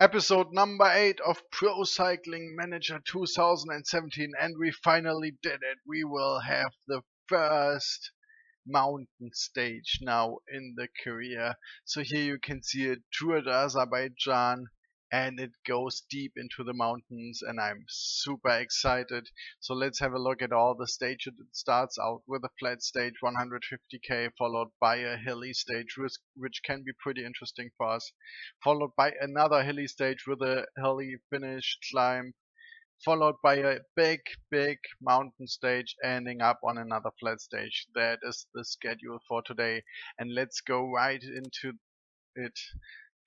Episode number 8 of Pro Cycling Manager 2017, and we finally did it. We will have the first mountain stage now in the career. So here you can see a Tour d'Azerbaijan, and it goes deep into the mountains, and I'm super excited. So let's have a look at all the stages. It starts out with a flat stage 150k, followed by a hilly stage which can be pretty interesting for us, followed by another hilly stage with a hilly finish climb, followed by a big mountain stage, ending up on another flat stage. That is the schedule for today, and let's go right into it.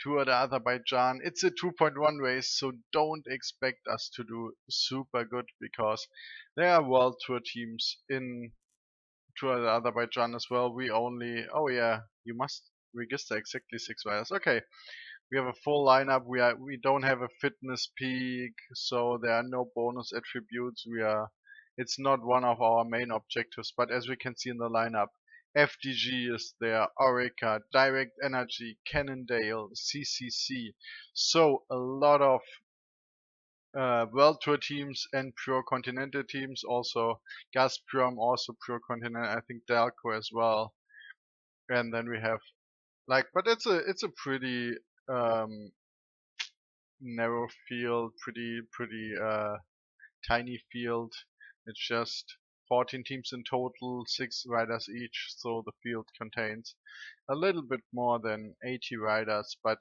Tour de Azerbaijan. It's a 2.1 race, so don't expect us to do super good because there are world tour teams in Tour de Azerbaijan as well. We only, oh yeah, you must register exactly 6 riders. Okay, we have a full lineup. We don't have a fitness peak, so there are no bonus attributes. It's not one of our main objectives, but as we can see in the lineup, FDG is there, Orica, Direct Energy, Cannondale, CCC. So a lot of World Tour teams and Pure Continental teams, also Gazprom, also Pure Continental, I think Dalco as well. And then we have but it's a pretty um, narrow field, pretty tiny field. It's just 14 teams in total, 6 riders each, so the field contains a little bit more than 80 riders, but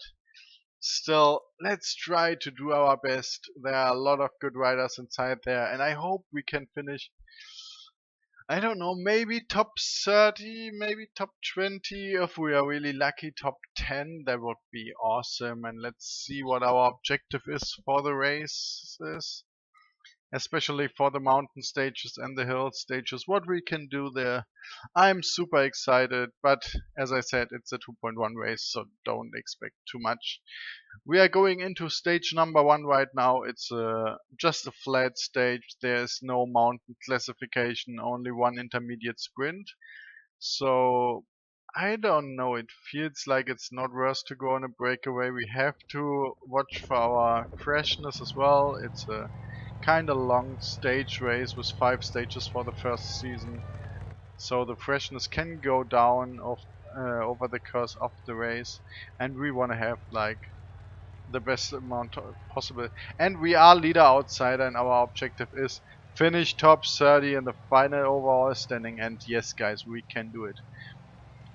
still, let's try to do our best. There are a lot of good riders inside there, and I hope we can finish, I don't know, maybe top 30, maybe top 20. If we are really lucky, top 10, that would be awesome. And let's see what our objective is for the races, especially for the mountain stages and the hill stages, what we can do there. I'm super excited, but as I said, it's a 2.1 race, so don't expect too much. We are going into stage number 1 right now. It's just a flat stage. There's no mountain classification, only one intermediate sprint. So I don't know, it feels like it's not worth to go on a breakaway. We have to watch for our freshness as well. It's a kind of long stage race with 5 stages for the first season. So the freshness can go down over the course of the race, and we want to have like the best amount possible. And we are leader outsider, and our objective is finish top 30 in the final overall standing. And yes, guys, we can do it.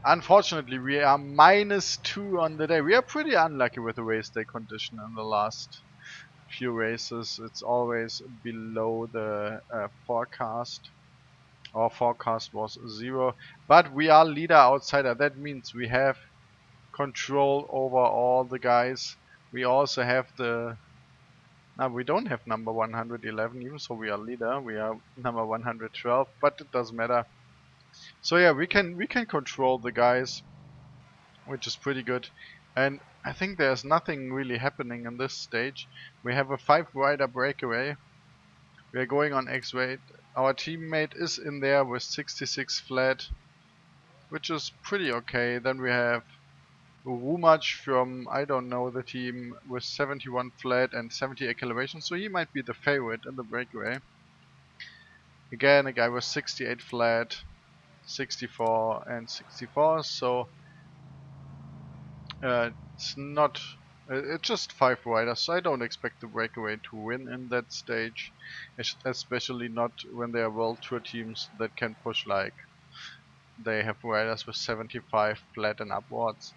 Unfortunately, we are -2 on the day. We are pretty unlucky with the race day condition in the last few races. It's always below the forecast. Our forecast was 0, but we are leader outsider. That means we have control over all the guys. We also have the now we don't have number 111, even so we are leader. We are number 112, but it doesn't matter. So yeah, we can control the guys, which is pretty good. And I think there's nothing really happening in this stage. We have a 5-rider breakaway. We are going on X-Rate. Our teammate is in there with 66 flat, which is pretty okay. Then we have Rumach from, I don't know, the team with 71 flat and 70 acceleration, so he might be the favorite in the breakaway. Again, a guy with 68 flat, 64 and 64, so it's not, it's just 5 riders, so I don't expect the breakaway to win in that stage, especially not when there are world tour teams that can push, like they have riders with 75 flat and upwards,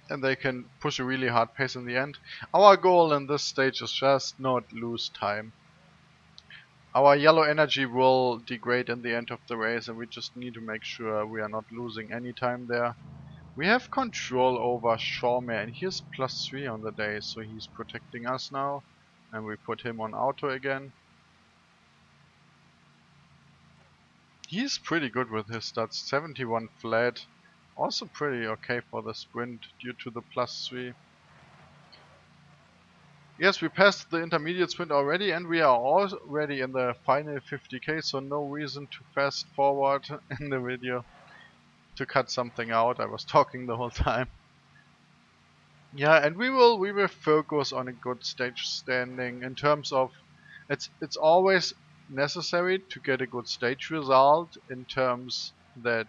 and they can push a really hard pace in the end. Our goal in this stage is just not lose time. Our yellow energy will degrade in the end of the race, and we just need to make sure we are not losing any time there. We have control over Shawmare, and he's +3 on the day, so he's protecting us now. And we put him on auto again. He's pretty good with his stats, 71 flat. Also pretty okay for the sprint due to the +3. Yes, we passed the intermediate sprint already, and we are already in the final 50k, so no reason to fast forward in the video to cut something out. I was talking the whole time. Yeah, and we will focus on a good stage standing in terms of it's always necessary to get a good stage result in terms that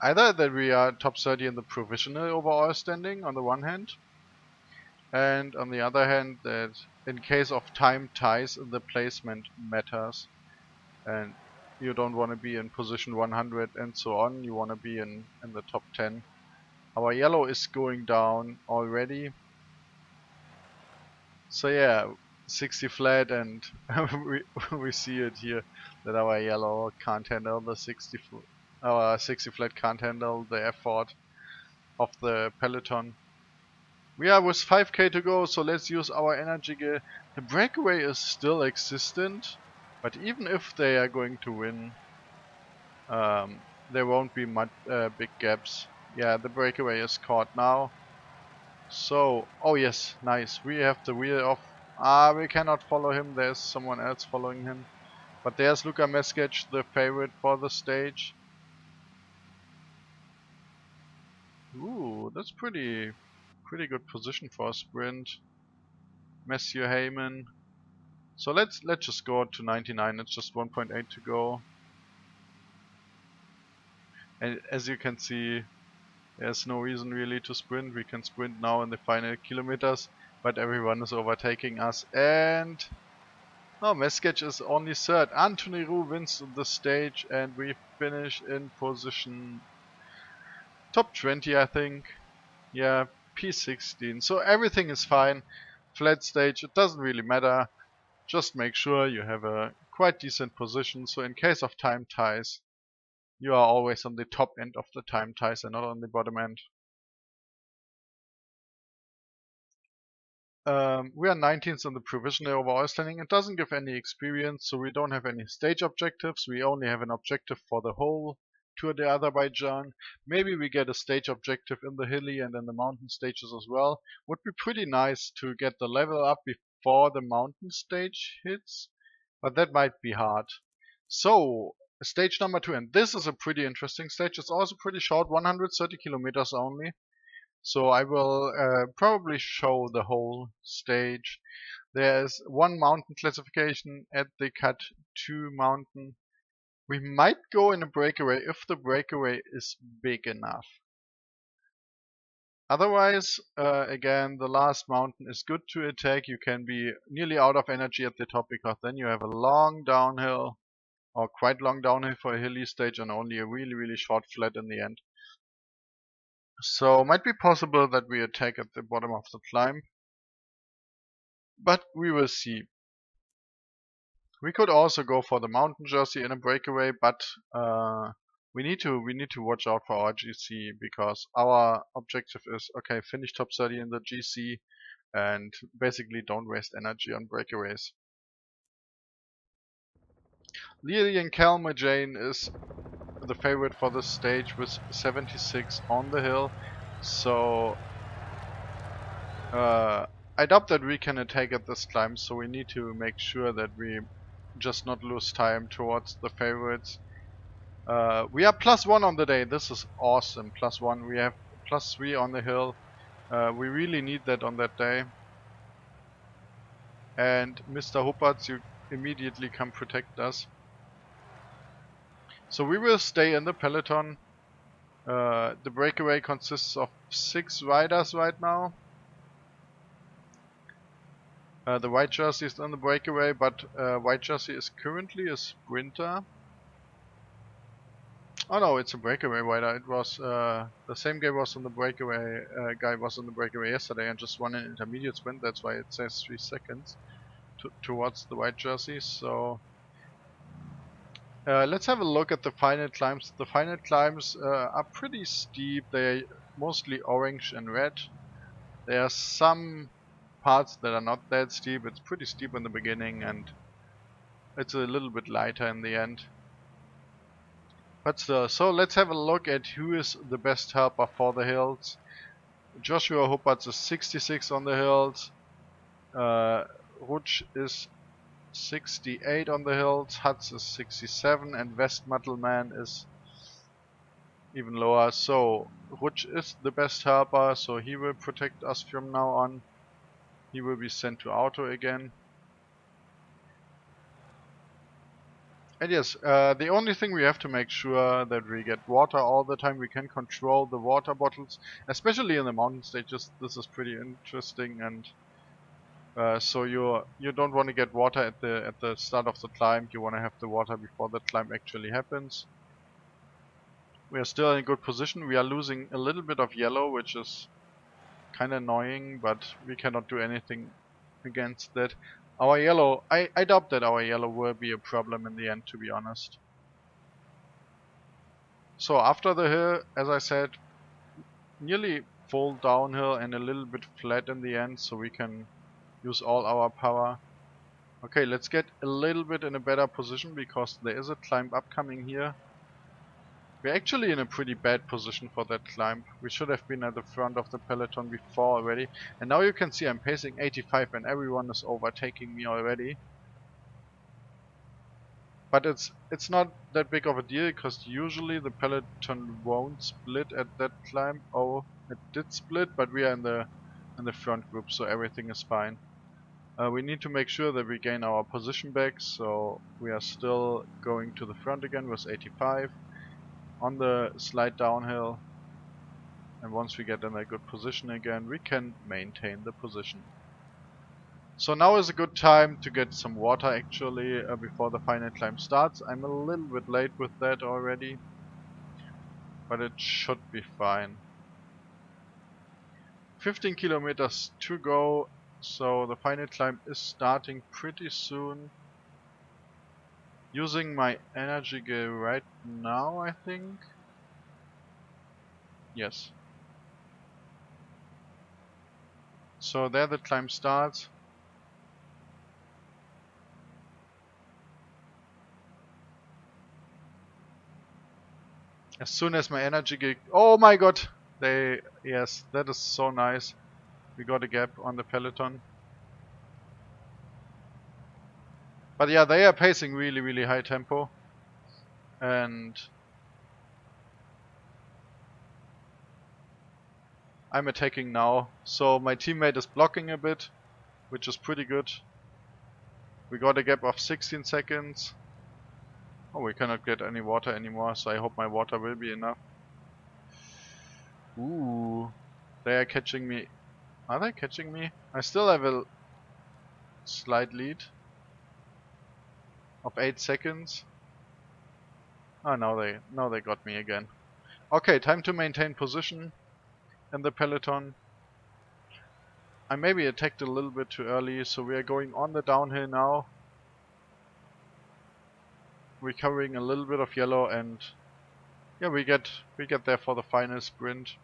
either that we are top 30 in the provisional overall standing on the one hand, and on the other hand that in case of time ties the placement matters, and you don't want to be in position 100 and so on, you want to be in the top 10. Our yellow is going down already. So yeah, 60 flat, and we see it here that our yellow can't handle the 60 our 60 flat can't handle the effort of the peloton. We are with 5k to go, so let's use our energy gear. The breakaway is still existent, but even if they are going to win, there won't be much big gaps. Yeah, the breakaway is caught now. So, oh yes, nice. We have the wheel off. Ah, we cannot follow him. There's someone else following him. But there's Luka Meskic, the favorite for the stage. Ooh, that's pretty good position for a sprint. Matthew Heyman. So let's just go to 99. It's just 1.8 to go. And as you can see, there's no reason really to sprint. We can sprint now in the final kilometers, but everyone is overtaking us. And no, Meskic is only third. Anthony Roux wins the stage, and we finish in position top 20, I think. Yeah, P16. So everything is fine. Flat stage, it doesn't really matter. Just make sure you have a quite decent position. So in case of time ties, you are always on the top end of the time ties and not on the bottom end. We are 19th in the provisional overall standing. It doesn't give any experience, so we don't have any stage objectives. We only have an objective for the whole Tour de Azerbaijan. Maybe we get a stage objective in the hilly and in the mountain stages as well. Would be pretty nice to get the level up before the mountain stage hits, but that might be hard. So, stage number 2, and this is a pretty interesting stage. It's also pretty short, 130 kilometers only. So I will probably show the whole stage. There's one mountain classification at the Cut 2 mountain. We might go in a breakaway if the breakaway is big enough. Otherwise, again, the last mountain is good to attack. You can be nearly out of energy at the top because then you have a long downhill, or quite long downhill for a hilly stage, and only a really short flat in the end. So might be possible that we attack at the bottom of the climb, but we will see. We could also go for the mountain jersey in a breakaway, but we need to watch out for our GC because our objective is okay, finish top 30 in the GC and basically don't waste energy on breakaways. Lilian Calmer-Jane is the favorite for the stage with 76 on the hill, so I doubt that we can attack at this climb, so we need to make sure that we just not lose time towards the favorites. We are +1 on the day. This is awesome. +1. We have +3 on the hill. We really need that on that day. And Mr. Huppertz, you immediately come protect us. So we will stay in the peloton. The breakaway consists of 6 riders right now. The white jersey is on the breakaway, but white jersey is currently a sprinter. Oh no, it's a breakaway rider. It was the same guy was on the breakaway. Guy was on the breakaway yesterday and just won an intermediate sprint. That's why it says 3 seconds towards the white jersey. So let's have a look at the final climbs. The final climbs are pretty steep. They're mostly orange and red. There are some parts that are not that steep. It's pretty steep in the beginning and it's a little bit lighter in the end. But still, so let's have a look at who is the best helper for the hills. Joshua Huppertz is 66 on the hills. Rutsch is 68 on the hills. Hutz is 67 and Westmattelman is even lower. So Rutsch is the best helper, so he will protect us from now on. He will be sent to auto again. And yes, the only thing we have to make sure that we get water all the time. We can control the water bottles, especially in the mountain stages. This is pretty interesting, and so you don't want to get water at the start of the climb. You want to have the water before the climb actually happens. We are still in a good position. We are losing a little bit of yellow, which is kind of annoying, but we cannot do anything against that. Our yellow, I doubt that our yellow will be a problem in the end, to be honest. So after the hill, as I said, nearly full downhill and a little bit flat in the end, so we can use all our power. Okay, let's get a little bit in a better position because there is a climb upcoming here. We're actually in a pretty bad position for that climb. We should have been at the front of the peloton before already. And now you can see I'm pacing 85 and everyone is overtaking me already. But it's not that big of a deal because usually the peloton won't split at that climb. Oh, it did split, but we are in the front group, so everything is fine. We need to make sure that we gain our position back, so we are still going to the front again with 85 on the slight downhill. And once we get in a good position again, we can maintain the position. So now is a good time to get some water actually before the final climb starts. I'm a little bit late with that already, but it should be fine. 15 kilometers to go, so the final climb is starting pretty soon. Using my energy gel right now, I think. Yes. So there the climb starts. As soon as my energy gel... Oh my god! Yes, that is so nice. We got a gap on the peloton. But yeah, they are pacing really, really high tempo. And I'm attacking now. So my teammate is blocking a bit, which is pretty good. We got a gap of 16 seconds. Oh, we cannot get any water anymore, so I hope my water will be enough. Ooh, they are catching me. Are they catching me? I still have a slight lead of 8 seconds. Oh, now they got me again. Okay, time to maintain position in the peloton. I maybe attacked a little bit too early, so we are going on the downhill now. Recovering a little bit of yellow, and yeah, we get there for the final sprint.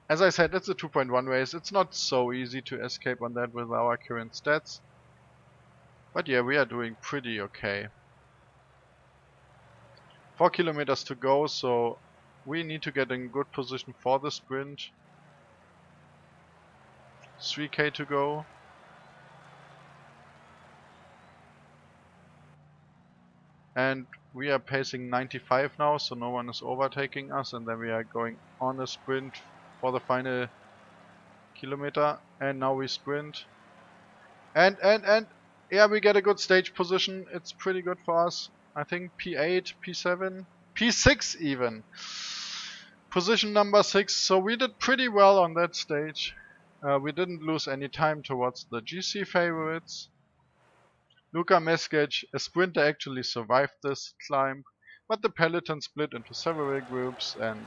As I said, it's a 2.1 race. It's not so easy to escape on that with our current stats. But yeah, we are doing pretty okay. 4 kilometers to go, so we need to get in good position for the sprint. 3k to go. And we are pacing 95 now, so no one is overtaking us. And then we are going on a sprint for the final kilometer. And now we sprint. And yeah, we get a good stage position. It's pretty good for us. I think P8, P7, P6 even. Position number 6. So we did pretty well on that stage. We didn't lose any time towards the GC favorites. Luka Meskic, a sprinter, actually survived this climb, but the peloton split into several groups, and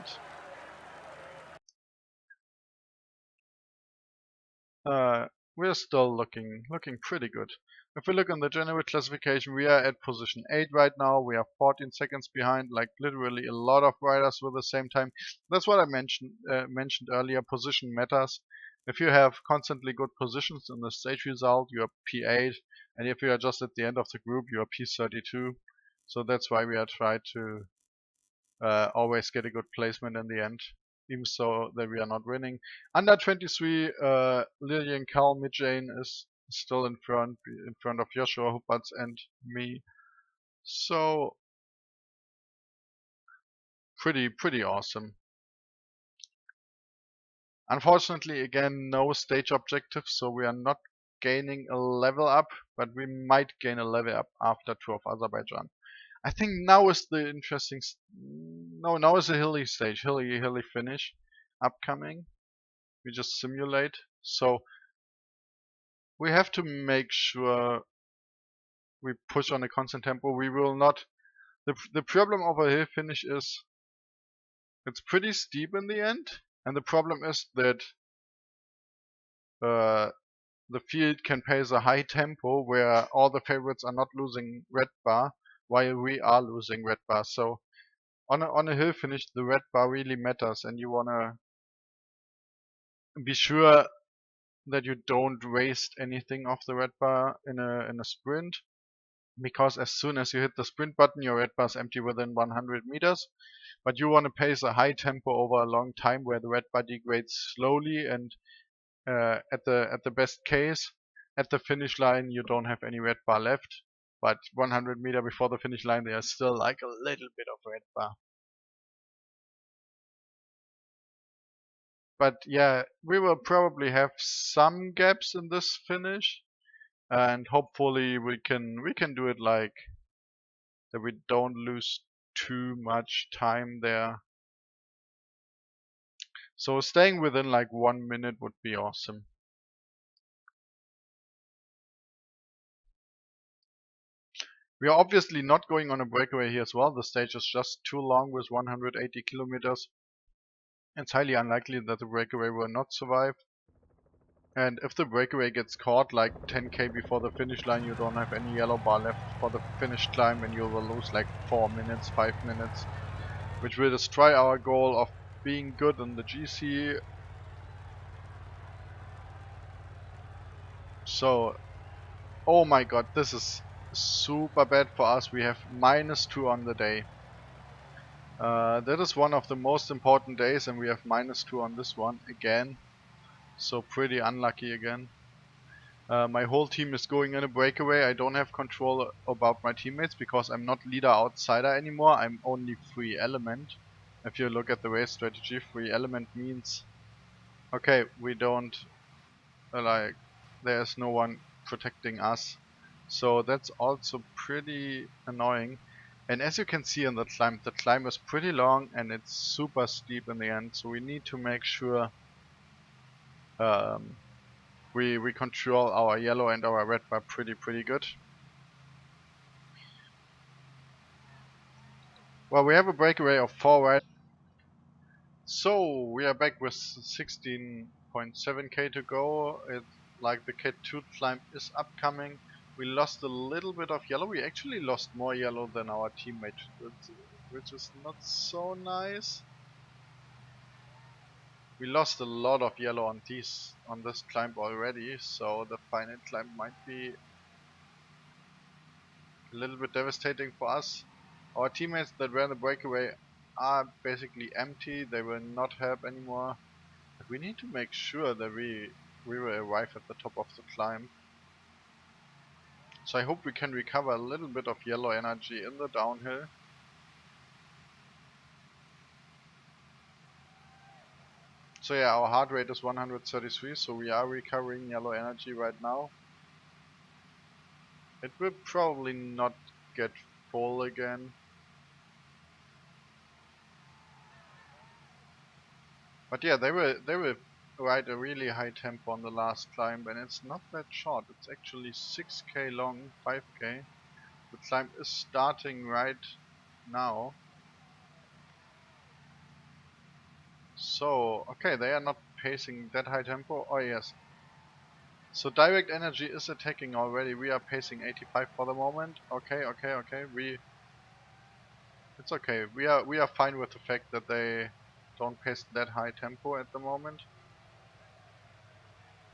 we're still looking pretty good. If we look on the general classification, we are at position 8 right now. We are 14 seconds behind, like literally a lot of riders with the same time. That's what I mentioned earlier. Position matters. If you have constantly good positions in the stage result, you are P8, and if you are just at the end of the group, you are P32. So that's why we are trying to always get a good placement in the end, even so that we are not winning. Under 23, Lillian Cal Midjane is still in front of Joshua Huppertz and me. So pretty awesome. Unfortunately, again, no stage objective, so we are not gaining a level up, but we might gain a level up after Tour of Azerbaijan. I think now is the interesting. No, now is a hilly stage, hilly finish, upcoming. We just simulate, so we have to make sure we push on a constant tempo. We will not. The problem of a hill finish is it's pretty steep in the end, and the problem is that uh, the field can pace a high tempo where all the favorites are not losing red bar while we are losing red bar. So on a hill finish, the red bar really matters, and you wanna be sure that you don't waste anything of the red bar in a sprint, because as soon as you hit the sprint button, your red bar is empty within 100 meters. But you want to pace a high tempo over a long time where the red bar degrades slowly, and at the best case, at the finish line you don't have any red bar left, but 100 meter before the finish line there's still like a little bit of red bar. But yeah, we will probably have some gaps in this finish, and hopefully we can do it like that we don't lose too much time there. So staying within like 1 minute would be awesome. We are obviously not going on a breakaway here as well. The stage is just too long with 180 kilometers. It's highly unlikely that the breakaway will not survive. And if the breakaway gets caught like 10k before the finish line, you don't have any yellow bar left for the finish climb, and you will lose like 4 minutes, 5 minutes, which will destroy our goal of being good in the GC. So, oh my god, this is super bad for us. We have -2 on the day. That is one of the most important days, and we have -2 on this one again. So pretty unlucky again. My whole team is going in a breakaway. I don't have control about my teammates because I'm not leader outsider anymore. I'm only free element. If you look at the race strategy, free element means okay, we don't like there's no one protecting us. So that's also pretty annoying. And as you can see in the climb is pretty long and it's super steep in the end. So we need to make sure um, we control our yellow and our red bar pretty good. Well, we have a breakaway of 4 right. So we are back with 16.7k to go. It's like the K2 climb is upcoming. We lost a little bit of yellow. We actually lost more yellow than our teammate, which is not so nice. We lost a lot of yellow on this climb already, so the final climb might be a little bit devastating for us. Our teammates that ran the breakaway are basically empty. They will not help anymore. But we need to make sure that we will arrive at the top of the climb. So I hope we can recover a little bit of yellow energy in the downhill. So yeah, our heart rate is 133, so we are recovering yellow energy right now. It will probably not get full again. But yeah, they will ride a really high tempo on the last climb, and it's not that short. It's actually 6k long, 5k. The climb is starting right now. So, okay, they are not pacing that high tempo. Oh yes. So direct energy is attacking already. We are pacing 85 for the moment. Okay. It's okay. We are fine with the fact that they don't pace that high tempo at the moment.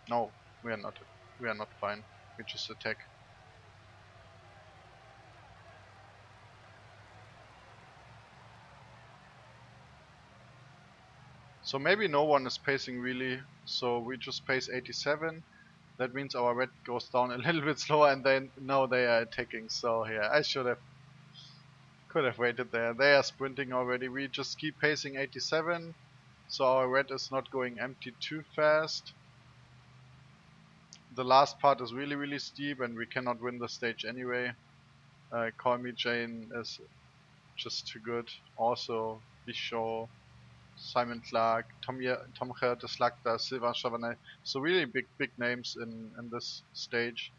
No, we are not. We are not fine. We just attack. So maybe no one is pacing really. So we just pace 87. That means our red goes down a little bit slower, and then now they are attacking. So yeah, I should have Could have waited there. They are sprinting already. We just keep pacing 87. So our red is not going empty too fast. The last part is really, really steep and we cannot win the stage anyway. Call Me Jane is just too good. Also, Bisho, Simon Clark, Tom Gerte, Slagta, Silva Chavanel. So really big names in this stage.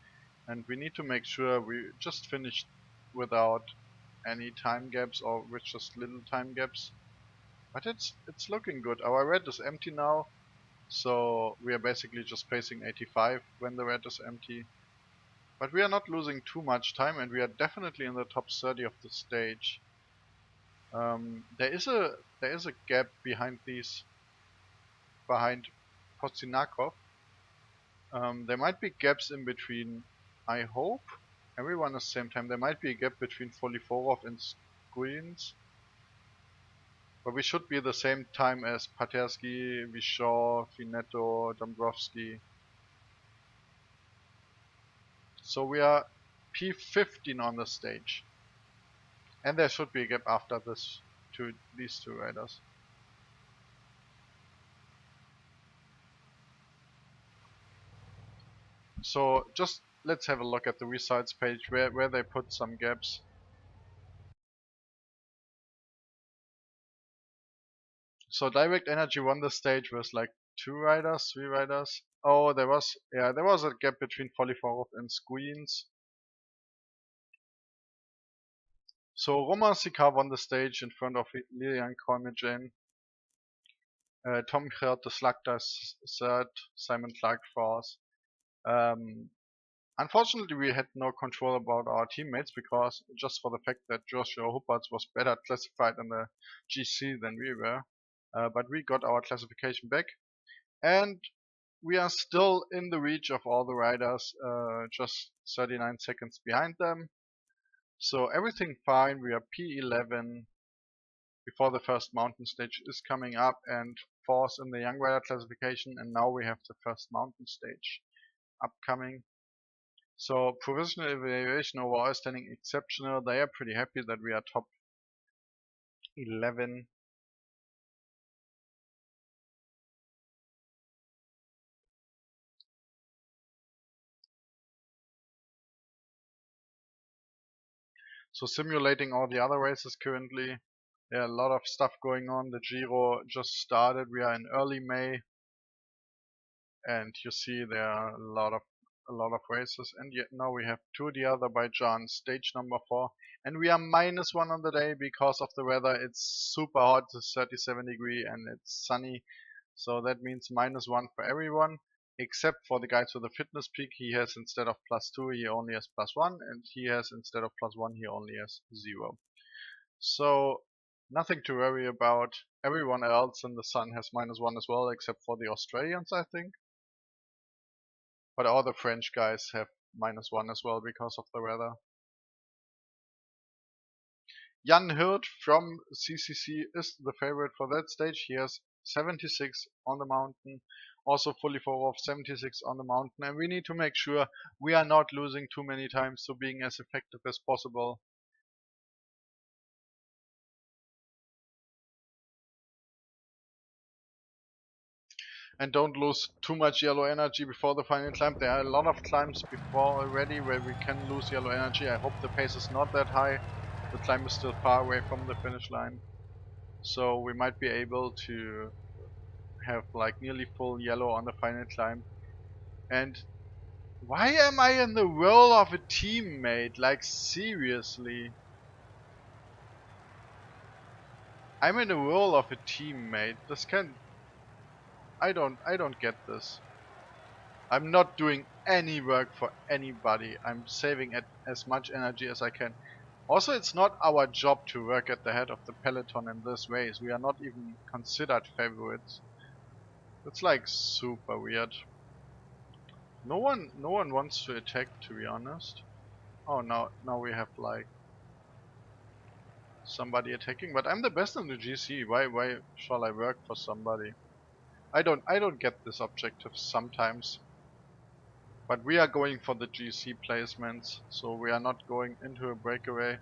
And we need to make sure we just finish without any time gaps or with just little time gaps. But it's looking good. Our red is empty now. So we are basically just pacing 85 when the red is empty. But we are not losing too much time and we are definitely in the top 30 of the stage. There is a gap behind Postinakov. There might be gaps in between, I hope. Everyone at the same time. There might be a gap between Foliforov and Screens. But we should be at the same time as Patersky, Vishaw, Finetto, Dombrovsky. So we are P15 on the stage. And there should be a gap after these two riders. So just let's have a look at the results page where they put some gaps. So Direct Energy won the stage with like 2 riders, 3 riders. Oh, there was a gap between Foliforov and Squeens. So Roman Sikar won the stage in front of Lilian Kormijan. Tom Gert, the Slagta third, Simon Clark fourth. Unfortunately, we had no control about our teammates because just for the fact that Joshua Huppertz was better classified in the GC than we were. But we got our classification back. And we are still in the reach of all the riders, just 39 seconds behind them. So everything fine. We are P11 before the first mountain stage is coming up and fourth in the young rider classification. And now we have the first mountain stage upcoming. So provisional evaluation overall standing exceptional. They are pretty happy that we are top 11. So simulating all the other races currently. There are a lot of stuff going on. The Giro just started. We are in early May. And you see there are a lot of races, and yet now we have Tour the Azerbaijan stage number 4, and we are -1 on the day because of the weather. It's super hot, it's 37 degree and it's sunny, so that means -1 for everyone except for the guy to the fitness peak. He has instead of +2 he only has +1, and he has instead of +1 he only has 0. So nothing to worry about. Everyone else in the sun has -1 as well, except for the Australians, I think. But all the French guys have -1 as well because of the weather. Jan Hirt from CCC is the favorite for that stage. He has 76 on the mountain. Also Foliforov 76 on the mountain. And we need to make sure we are not losing too many times, so being as effective as possible. And don't lose too much yellow energy before the final climb. There are a lot of climbs before already where we can lose yellow energy. I hope the pace is not that high. The climb is still far away from the finish line. So we might be able to have like nearly full yellow on the final climb. And why am I in the role of a teammate? Like seriously. I'm in the role of a teammate. I don't get this. I'm not doing any work for anybody. I'm saving as much energy as I can. Also, it's not our job to work at the head of the peloton in this race. We are not even considered favorites. It's like super weird. No one wants to attack, to be honest. Oh, now we have like somebody attacking, but I'm the best in the GC. Why shall I work for somebody? I don't get this objective sometimes. But we are going for the GC placements, so we are not going into a breakaway.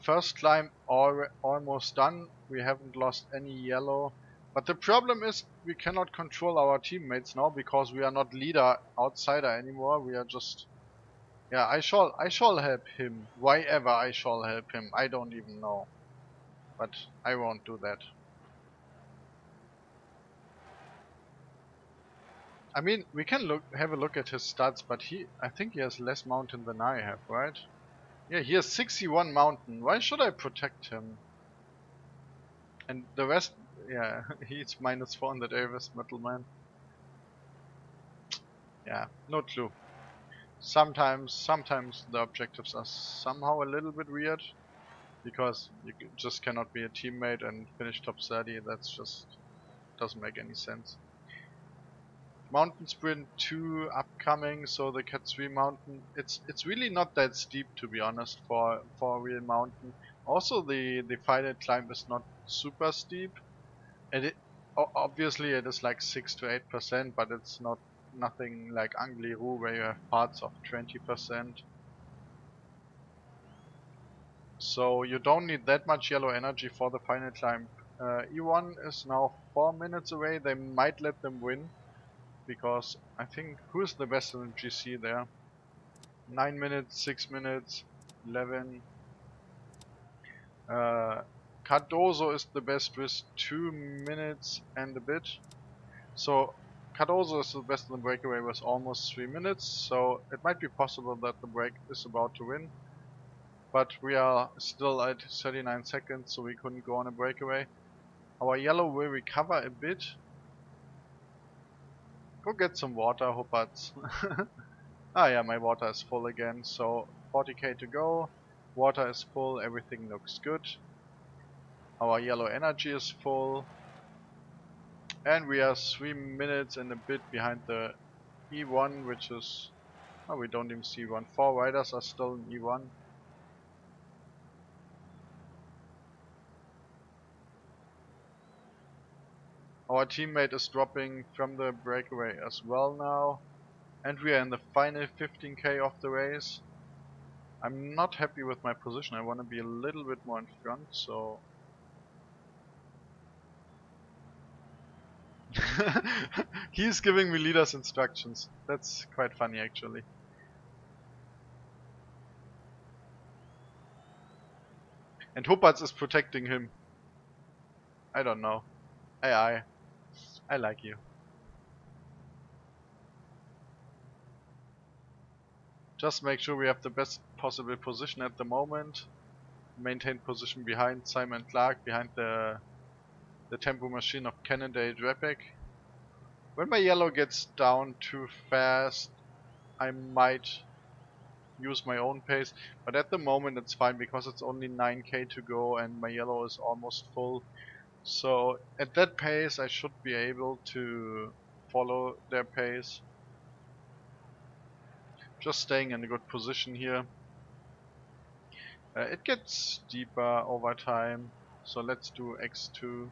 First climb almost done. We haven't lost any yellow. But the problem is we cannot control our teammates now because we are not leader outsider anymore. We are just, yeah, I shall help him. Why ever I shall help him. I don't even know. But I won't do that. I mean, we can have a look at his stats, but I think he has less mountain than I have, right? Yeah, he has 61 mountain. Why should I protect him? And the rest, yeah, he's minus 400 Avis Metalman. Yeah, no clue. Sometimes the objectives are somehow a little bit weird because you just cannot be a teammate and finish top 30. That's just doesn't make any sense. Mountain Sprint 2 upcoming, so the Cat 3 mountain. It's really not that steep, to be honest, for a real mountain. Also, the final climb is not super steep, and obviously it is like 6 to 8%, but it's nothing like Angliru where you have parts of 20%. So you don't need that much yellow energy for the final climb. E1 is now 4 minutes away. They might let them win because I think who is the best in the GC there? 9 minutes, 6 minutes, 11. Uh, Cardozo is the best with 2 minutes and a bit. So Cardozo is the best in the breakaway with almost 3 minutes. So it might be possible that the break is about to win. But we are still at 39 seconds, so we couldn't go on a breakaway. Our yellow will recover a bit. Go get some water, Hoppats. Ah yeah, my water is full again, so 40k to go. Water is full, everything looks good. Our yellow energy is full. And we are 3 minutes and a bit behind the E1, which is... Oh, we don't even see E1. 4 riders are still in E1. Our teammate is dropping from the breakaway as well now. And we are in the final 15k of the race. I'm not happy with my position. I want to be a little bit more in front, so... He's giving me leader's instructions. That's quite funny, actually. And Hupats is protecting him. I don't know. I like you. Just make sure we have the best possible position at the moment. Maintain position behind Simon Clark, behind the tempo machine of Cannondale Drapic. When my yellow gets down too fast, I might use my own pace, but at the moment it's fine because it's only 9k to go and my yellow is almost full. So at that pace I should be able to follow their pace. Just staying in a good position here. It gets deeper over time, so let's do x2.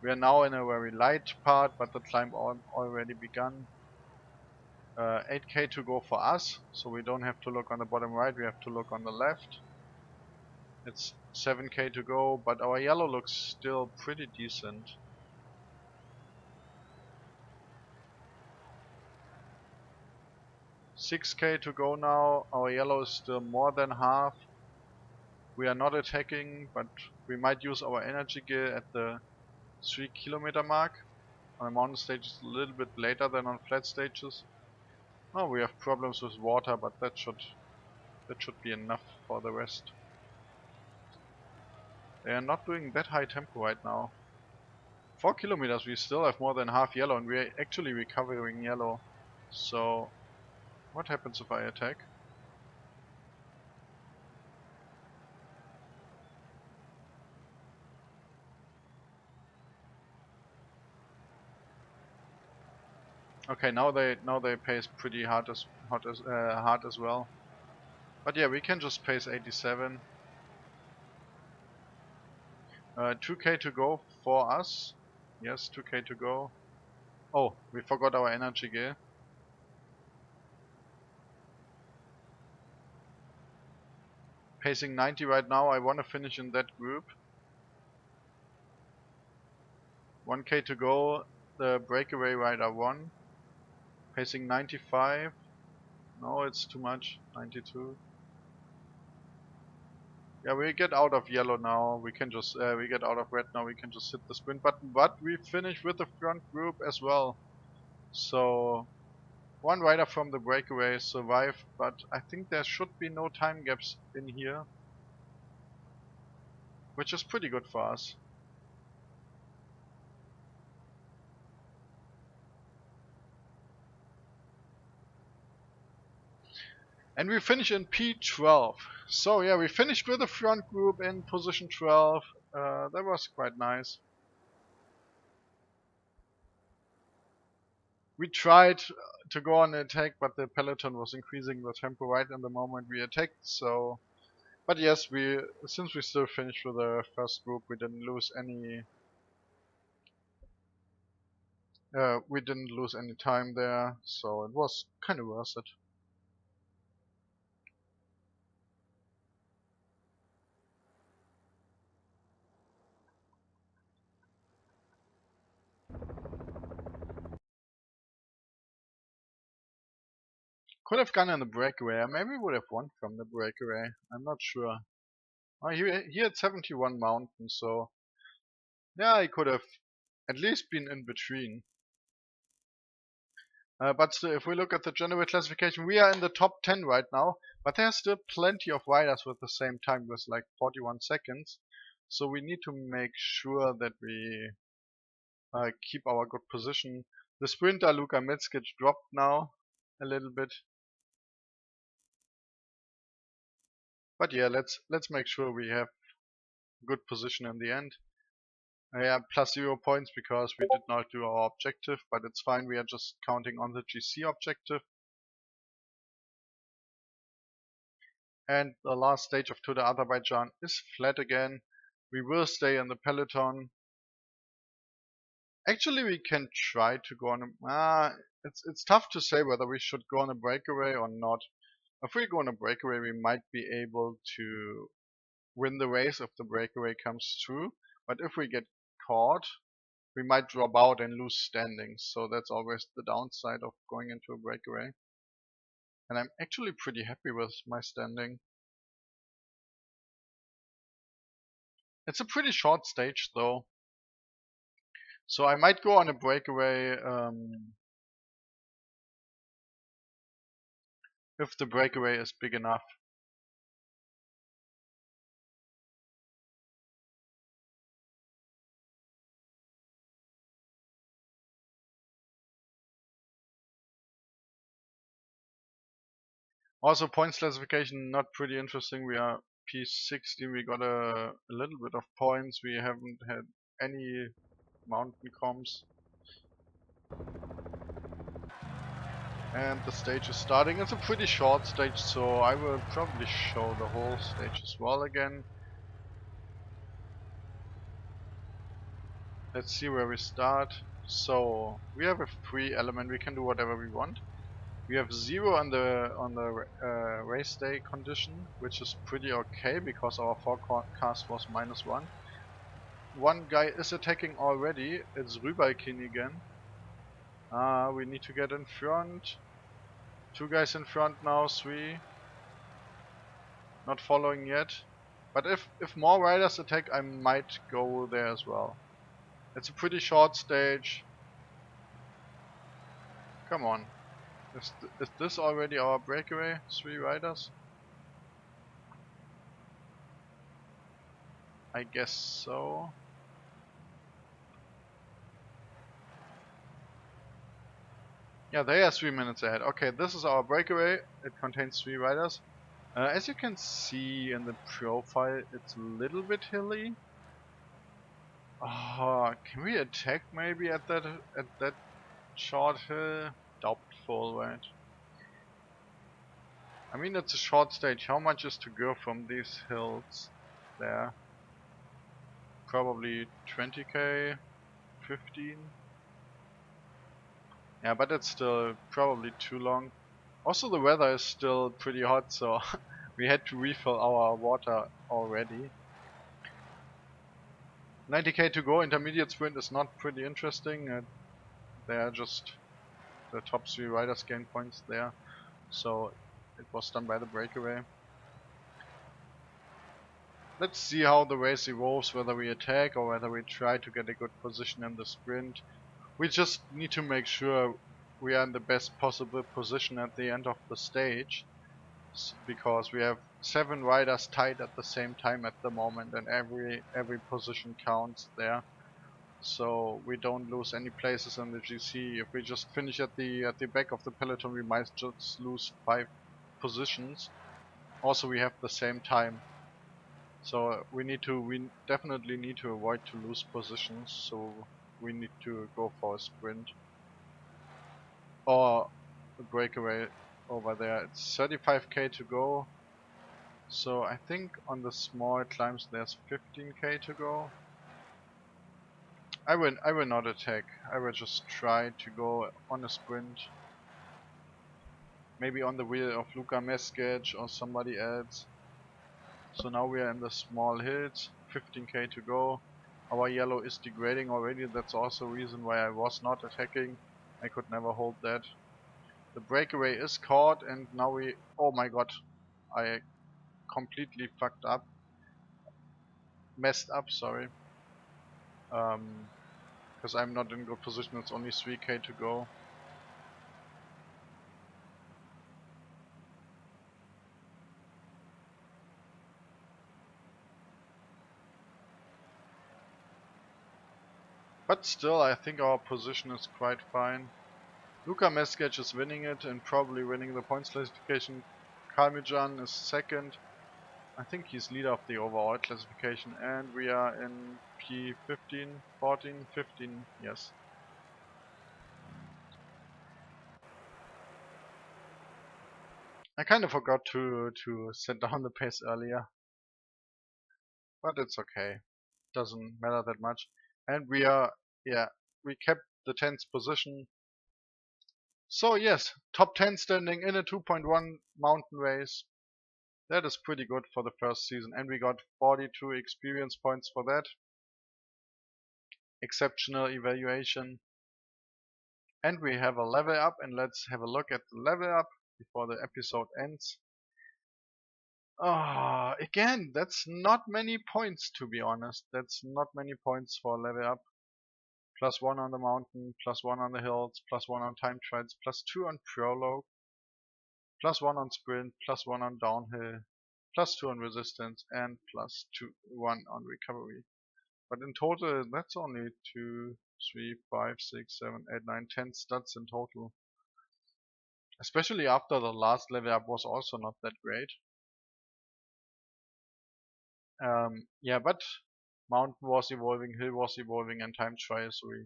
We are now in a very light part, but the climb already begun. 8k to go for us, so we don't have to look on the bottom right, we have to look on the left. It's 7k to go, but our yellow looks still pretty decent. 6k to go now, our yellow is still more than half. We are not attacking, but we might use our energy gear at the 3 kilometer mark. On mountain stages a little bit later than on flat stages. Oh, we have problems with water, but that should be enough for the rest. They are not doing that high tempo right now. 4 kilometers, we still have more than half yellow, and we are actually recovering yellow. So, what happens if I attack? Okay, now they pace pretty hard as well. But yeah, we can just pace 87. 2k to go for us. Yes, 2k to go. Oh, we forgot our energy gear. Pacing 90 right now. I want to finish in that group. 1k to go. The breakaway rider won. Pacing 95. No, it's too much. 92. Yeah, we get out of yellow now. We can just we get out of red now. We can just hit the sprint button. But we finish with the front group as well. So one rider from the breakaway survived, but I think there should be no time gaps in here, which is pretty good for us. And we finish in P12. So yeah, we finished with the front group in position 12. That was quite nice. We tried to go on an attack, but the peloton was increasing the tempo right in the moment we attacked. So, but yes, since we still finished with the first group, we didn't lose any. We didn't lose any time there, so it was kind of worth it. Could have gone in the breakaway. Maybe would have won from the breakaway. I'm not sure. Oh, he had 71 mountains, so yeah, he could have at least been in between. But still, if we look at the general classification, we are in the top 10 right now, but there's still plenty of riders with the same time with like 41 seconds. So we need to make sure that we keep our good position. The sprinter Luka Metskic dropped now a little bit. But yeah, let's make sure we have good position in the end. Yeah, plus 0 points because we did not do our objective, but it's fine. We are just counting on the GC objective. And the last stage of Tour de Azerbaijan is flat again. We will stay in the peloton. Actually, we can try to go on a... it's tough to say whether we should go on a breakaway or not. If we go on a breakaway, we might be able to win the race if the breakaway comes through. But if we get caught, we might drop out and lose standings. So that's always the downside of going into a breakaway. And I'm actually pretty happy with my standing. It's a pretty short stage though. So I might go on a breakaway if the breakaway is big enough. Also, points classification not pretty interesting. We are P60. We got a little bit of points. We haven't had any mountain comps. And the stage is starting. It's a pretty short stage, so I will probably show the whole stage as well again. Let's see where we start. So we have a free element. We can do whatever we want. We have 0 on the race day condition, which is pretty okay because our forecast was -1. One guy is attacking already. It's Rübalkin again. We need to get in front. 2 guys in front now, 3. Not following yet. But if more riders attack, I might go there as well. It's a pretty short stage. Come on. Is this already our breakaway? 3 riders? I guess so. Yeah, they are 3 minutes ahead. Okay, this is our breakaway. It contains 3 riders. As you can see in the profile, it's a little bit hilly. Can we attack maybe at that short hill? Doubtful, right? I mean, it's a short stage. How much is to go from these hills there? Probably 20k, 15. Yeah, but it's still probably too long. Also, the weather is still pretty hot, so We had to refill our water already. 90k to go. Intermediate sprint is not pretty interesting. They are just the top 3 riders gain points there. So it was done by the breakaway. Let's see how the race evolves, whether we attack or whether we try to get a good position in the sprint. We just need to make sure we are in the best possible position at the end of the stage, because we have 7 riders tied at the same time at the moment, and every position counts there. So we don't lose any places in the GC. If we just finish at the back of the peloton, we might just lose 5 positions. Also, we have the same time. So we definitely need to avoid to lose positions, so we need to go for a sprint or a breakaway over there. It's 35k to go, so I think on the small climbs there's 15k to go. I will not attack. I will just try to go on a sprint. Maybe on the wheel of Luka Meskec or somebody else. So now we are in the small hills, 15k to go. Our yellow is degrading already, that's also a reason why I was not attacking. I could never hold that. The breakaway is caught and now oh my god, I completely fucked up. Messed up, sorry. Because I'm not in good position, it's only 3k to go. But still, I think our position is quite fine. Luka Meskec is winning it and probably winning the points classification. Kalmijan is second. I think he's leader of the overall classification, and we are in P15, 14, 15, yes. I kind of forgot to set down the pace earlier, but it's okay. Doesn't matter that much. And yeah, we kept the 10th position. So yes, top 10 standing in a 2.1 mountain race. That is pretty good for the first season, and we got 42 experience points for that. Exceptional evaluation. And we have a level up, and let's have a look at the level up before the episode ends. Again, that's not many points, to be honest. That's not many points for level up. +1 on the mountain, +1 on the hills, +1 on time trials, +2 on prologue, +1 on sprint, +1 on downhill, +2 on resistance, and +1 on recovery. But in total, that's only 2, 3, 5, 6, 7, 8, 9, 10 stats in total. Especially after the last level up was also not that great. Yeah, but mountain was evolving, hill was evolving, and time trials, so we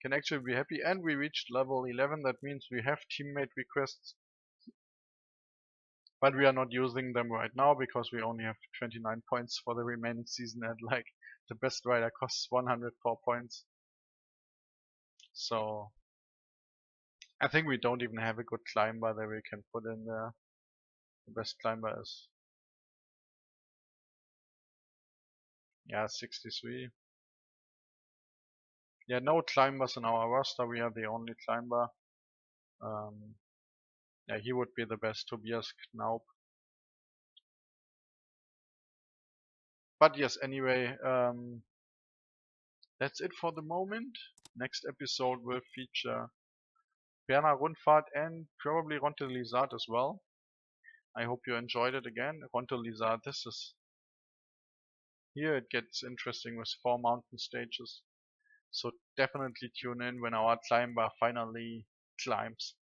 can actually be happy. And we reached level 11, that means we have teammate requests, but we are not using them right now because we only have 29 points for the remaining season, and like the best rider costs 104 points. So I think we don't even have a good climber that we can put in there. The best climber is, yeah, 63. Yeah, no climbers in our roster. We are the only climber. Yeah, he would be the best, Tobias Knaub. But yes, anyway, that's it for the moment. Next episode will feature Berner Rundfahrt and probably Ronte Lizard as well. I hope you enjoyed it again. Ronte Lizard, here it gets interesting with 4 mountain stages. So definitely tune in when our climber finally climbs.